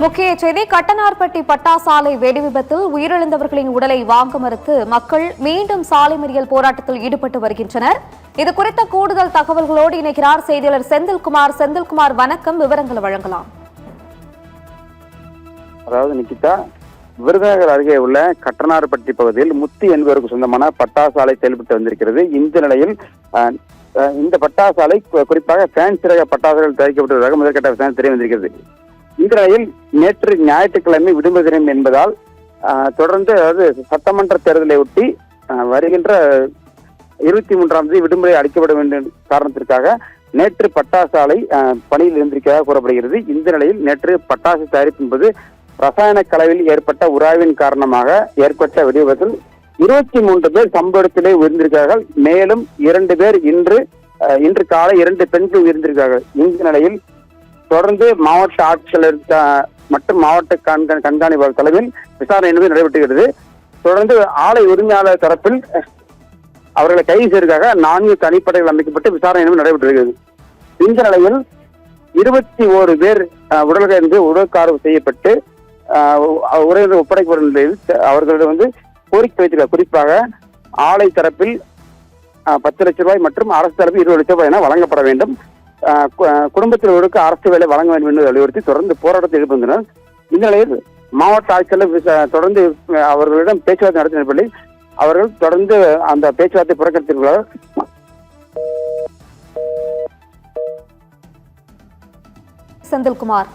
முக்கிய செய்தி கட்டனார்பட்டி பட்டாசாலை வெடிவிபத்தில் உயிரிழந்தவர்களின் உடலை வாங்க மறுத்து மக்கள் மீண்டும் சாலை மறியல் போராட்டத்தில் ஈடுபட்டு வருகின்றனர். இது குறித்த கூடுதல் தகவல்களோடு இணைக்கிறார் செய்தியாளர் செந்தில்குமார். செந்தில்குமார், வணக்கம். விவரங்களை வழங்கலாம். அதாவது நிக்கிதா, விருதுநகர் அருகே உள்ள கட்டனார்பட்டி பகுதியில் முத்து என்பவருக்கு சொந்தமான பட்டாசாலை செயல்பட்டு வந்திருக்கிறது. இந்த நிலையில் இந்த பட்டாசாலை குறிப்பாக ஃபேன்சி ரக பட்டாசுகள் தயாரிக்கப்பட்டுள்ளதாக முதற்கட்ட விசாரணை தெரிய வந்திருக்கிறது. இந்த நிலையில் நேற்று ஞாயிற்றுக்கிழமை விடுமுறை தினம் என்பதால் தொடர்ந்து அதாவது சட்டமன்ற தேர்தலை ஒட்டி வருகின்ற 23ஆம் தேதி விடுமுறை அளிக்கப்பட வேண்டும் காரணத்திற்காக நேற்று பட்டாசாலை பணியில் இருந்திருக்கிறதாக கூறப்படுகிறது. இந்த நிலையில் நேற்று பட்டாசு தயாரிப்பு என்பது ரசாயன கலவையில் ஏற்பட்ட உராய்வின் காரணமாக ஏற்பட்ட வெடிவிபத்தில் 23 பேர் சம்பவ இடத்திலே உயிர்ந்திருக்கிறார்கள். மேலும் 2 பேர் இன்று காலை 2 பெண்கள் உயிர்ந்திருக்கிறார்கள். இந்த நிலையில் தொடர்ந்து மாவட்ட ஆட்சியாளர் மற்றும் மாவட்ட கண்காணிப்பாளர் தலைமையில் விசாரணை என்பது நடைபெற்றுகிறது. தொடர்ந்து ஆலை உரிமையாளர் தரப்பில் அவர்களை கைது செய்வதற்காக 4 தனிப்படைகள் அமைக்கப்பட்டு விசாரணை என்பது நடைபெற்றிருக்கிறது. இந்த நிலையில் 21 பேர் உடற்கார்வு செய்யப்பட்டு உறவினர் ஒப்படைக்கப்படும் நிலையில் அவர்களிடம் கோரிக்கை வைத்திருக்கிறார். குறிப்பாக ஆலை தரப்பில் 10 லட்சம் ரூபாய் மற்றும் அரசு தரப்பில் 20 லட்சம் ரூபாய் என வழங்கப்பட வேண்டும். குடும்பத்தினருக்கு அரசு வேலை வழங்க வேண்டும் என்று வலியுறுத்தி தொடர்ந்து போராட்டத்தில் ஈடுபட்டனர். இந்த நிலையில் மாவட்ட ஆட்சியாளர் தொடர்ந்து அவர்களிடம் பேச்சுவார்த்தை நடத்தின அவர்கள் தொடர்ந்து அந்த பேச்சுவார்த்தை புறக்கணித்திருக்கிறார். செந்தில்குமார்.